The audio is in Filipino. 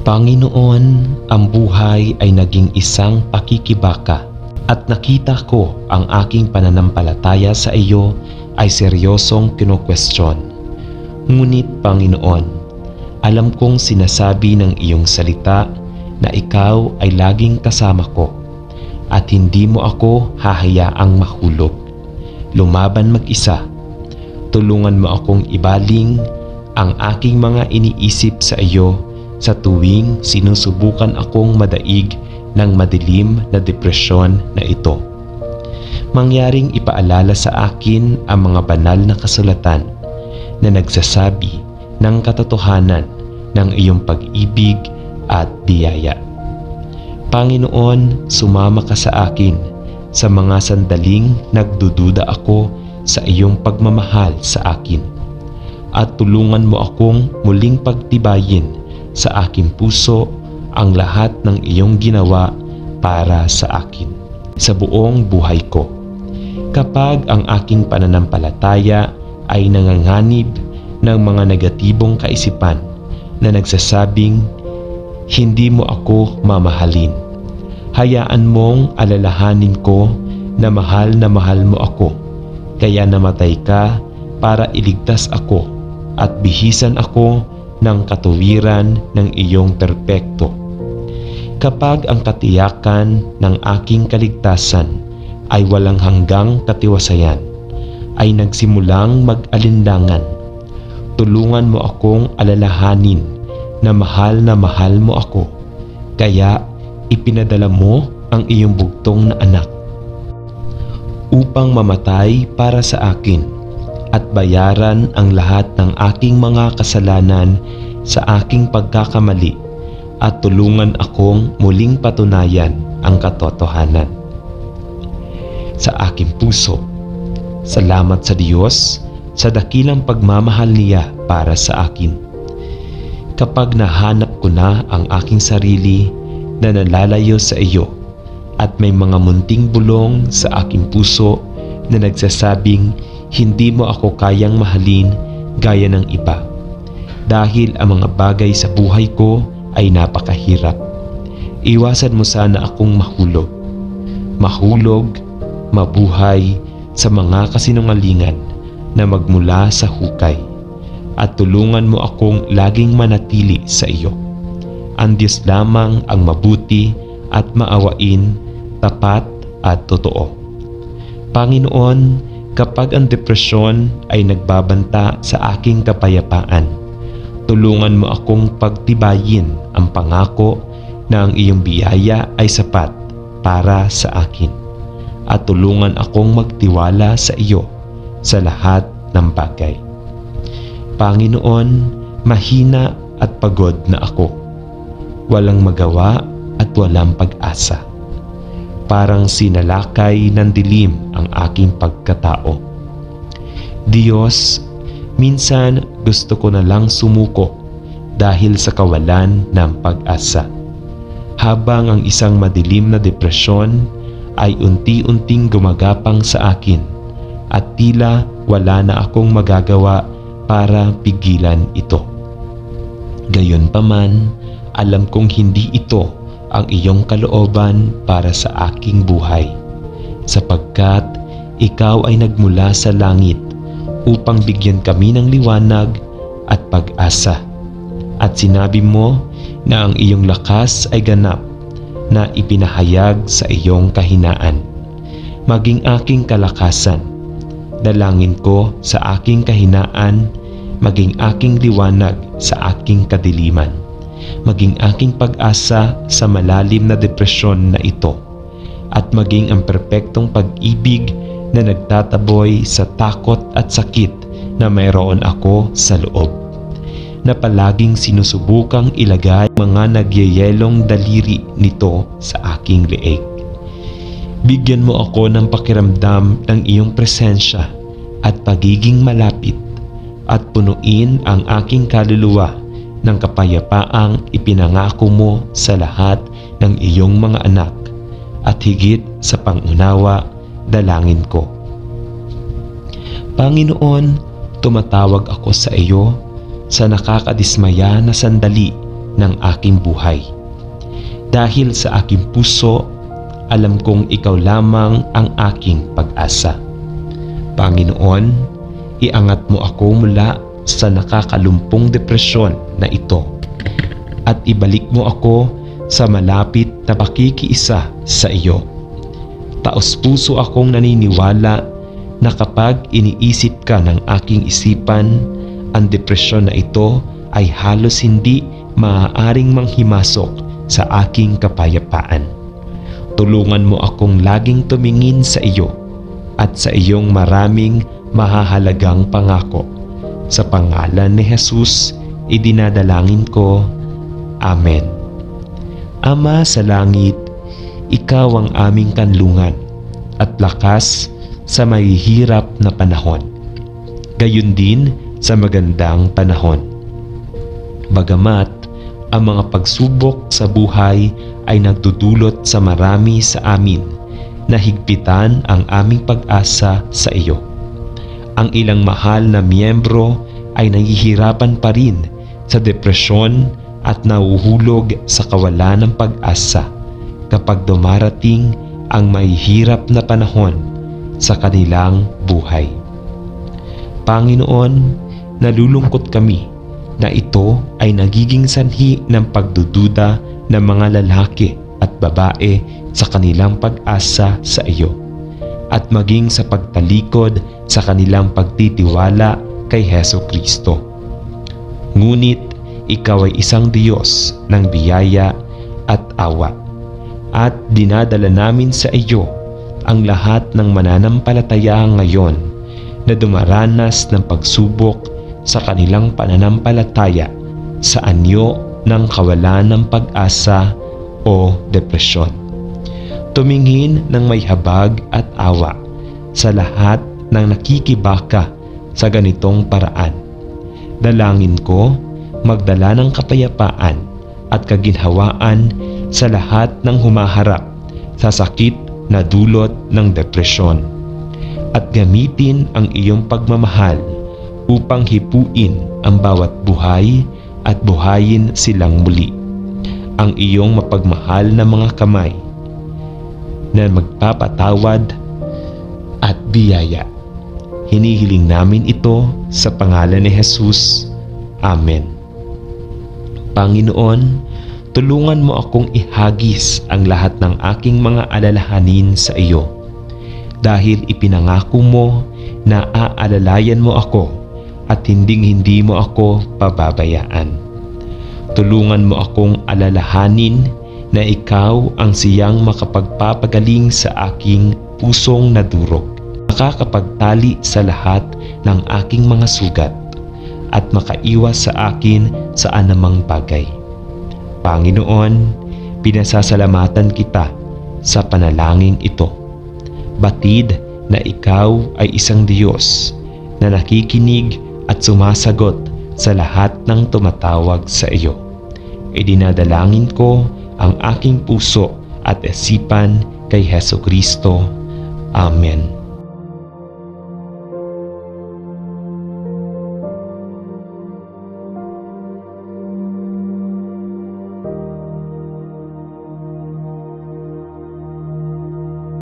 Panginoon, ang buhay ay naging isang pakikibaka at nakita ko ang aking pananampalataya sa iyo ay seryosong kinukwestiyon. Ngunit Panginoon, alam kong sinasabi ng iyong salita na ikaw ay laging kasama ko at hindi mo ako hahayaang mahulog. Lumaban mag-isa. Tulungan mo akong ibaling ang aking mga iniisip sa iyo sa tuwing sinusubukan akong madaig ng madilim na depresyon na ito. Mangyaring ipaalala sa akin ang mga banal na kasulatan na nagsasabi ng katotohanan ng iyong pag-ibig at biyaya. Panginoon, sumama ka sa akin sa mga sandaling nagdududa ako sa iyong pagmamahal sa akin at tulungan mo akong muling pagtibayin sa aking puso ang lahat ng iyong ginawa para sa akin sa buong buhay ko. Kapag ang aking pananampalataya ay nanganganib ng mga negatibong kaisipan na nagsasabing hindi mo ako mamahalin, hayaan mong alalahanin ko na mahal mo ako, kaya namatay ka para iligtas ako at bihisan ako ng katuwiran ng iyong perpekto. Kapag ang katiyakan ng aking kaligtasan ay walang hanggang katiwasayan, ay nagsimulang mag-alinlangan, tulungan mo akong alalahanin na mahal mo ako, kaya ipinadala mo ang iyong bugtong na anak upang mamatay para sa akin at bayaran ang lahat ng aking mga kasalanan sa aking pagkakamali at tulungan akong muling patunayan ang katotohanan. Sa aking puso, salamat sa Diyos sa dakilang pagmamahal niya para sa akin. Kapag nahanap ko na ang aking sarili na nalalayo sa iyo at may mga munting bulong sa aking puso na nagsasabing hindi mo ako kayang mahalin gaya ng iba dahil ang mga bagay sa buhay ko ay napakahirap. Iwasan mo sana akong mahulog, mabuhay sa mga kasinungalingan na magmula sa hukay at tulungan mo akong laging manatili sa iyo. Ang Diyos lamang ang mabuti at maawain, tapat at totoo. Panginoon, kapag ang depresyon ay nagbabanta sa aking kapayapaan, tulungan mo akong pagtibayin ang pangako na ang iyong biyaya ay sapat para sa akin at tulungan akong magtiwala sa iyo sa lahat ng bagay. Panginoon, mahina at pagod na ako. Walang magawa at walang pag-asa. Parang sinalakay ng dilim ang aking pagkatao. Diyos, minsan gusto ko na lang sumuko dahil sa kawalan ng pag-asa. Habang ang isang madilim na depresyon ay unti-unting gumagapang sa akin at tila wala na akong magagawa para pigilan ito. Gayunpaman, alam kong hindi ito ang iyong kalooban para sa aking buhay, sapagkat ikaw ay nagmula sa langit upang bigyan kami ng liwanag at pag-asa. At sinabi mo na ang iyong lakas ay ganap na ipinahayag sa iyong kahinaan. Maging aking kalakasan, dalangin ko sa aking kahinaan, maging aking liwanag sa aking kadiliman, maging aking pag-asa sa malalim na depresyon na ito, at maging ang perpektong pag-ibig na nagtataboy sa takot at sakit na mayroon ako sa loob, na palaging sinusubukang ilagay mga nagyayelong daliri nito sa aking leeg. Bigyan mo ako ng pakiramdam ng iyong presensya at pagiging malapit, at punuin ang aking kaluluwa ng kapayapaang ipinangako mo sa lahat ng iyong mga anak, at higit sa pangunawa, dalangin ko. Panginoon, tumatawag ako sa iyo sa nakakadismaya na sandali ng aking buhay. Dahil sa aking puso, alam kong ikaw lamang ang aking pag-asa. Panginoon, iangat mo ako mula sa nakakalumpong depresyon na ito at ibalik mo ako sa malapit na pakikiisa sa iyo. Taos-puso akong naniniwala na kapag iniisip ka ng aking isipan, ang depresyon na ito ay halos hindi maaaring manghimasok sa aking kapayapaan. Tulungan mo akong laging tumingin sa iyo at sa iyong maraming mahahalagang pangako. Sa pangalan ni Jesus, idinadalangin ko. Amen. Ama sa langit, ikaw ang aming kanlungan at lakas sa mahihirap na panahon. Gayon din sa magandang panahon. Bagamat ang mga pagsubok sa buhay ay nagdudulot sa marami sa amin na higpitan ang aming pag-asa sa iyo. Ang ilang mahal na miyembro ay nahihirapan pa rin sa depresyon at nahuhulog sa kawalan ng pag-asa kapag dumarating ang mahihirap na panahon sa kanilang buhay. Panginoon, nalulungkot kami na ito ay nagiging sanhi ng pagdududa ng mga lalaki at babae sa kanilang pag-asa sa iyo at maging sa pagtalikod sa kanilang pagtitiwala kay Heso Kristo. Ngunit ikaw ay isang Diyos ng biyaya at awa at dinadala namin sa iyo ang lahat ng mananampalataya ngayon na dumaranas ng pagsubok sa kanilang pananampalataya sa anyo ng kawalan ng pag-asa o depresyon. Tumingin ng may habag at awa sa lahat ng nakikibaka sa ganitong paraan. Dalangin ko magdala ng kapayapaan at kaginhawaan sa lahat ng humaharap sa sakit na dulot ng depresyon at gamitin ang iyong pagmamahal upang hipuin ang bawat buhay at buhayin silang muli. Ang iyong mapagmahal na mga kamay na magpapatawad at biyaya. Hinihiling namin ito sa pangalan ni Jesus. Amen. Panginoon, tulungan mo akong ihagis ang lahat ng aking mga alalahanin sa iyo dahil ipinangako mo na aalalayan mo ako at hinding-hindi mo ako pababayaan. Tulungan mo akong alalahanin na ikaw ang siyang makapagpapagaling sa aking pusong nadurog, makakapagtali sa lahat ng aking mga sugat at makaiwas sa akin sa anumang bagay. Panginoon, pinasasalamatan kita sa panalangin ito. Batid na ikaw ay isang Diyos na nakikinig at sumasagot sa lahat ng tumatawag sa iyo. Idinadalangin ko ang aking puso at isipan kay Heso Kristo. Amen.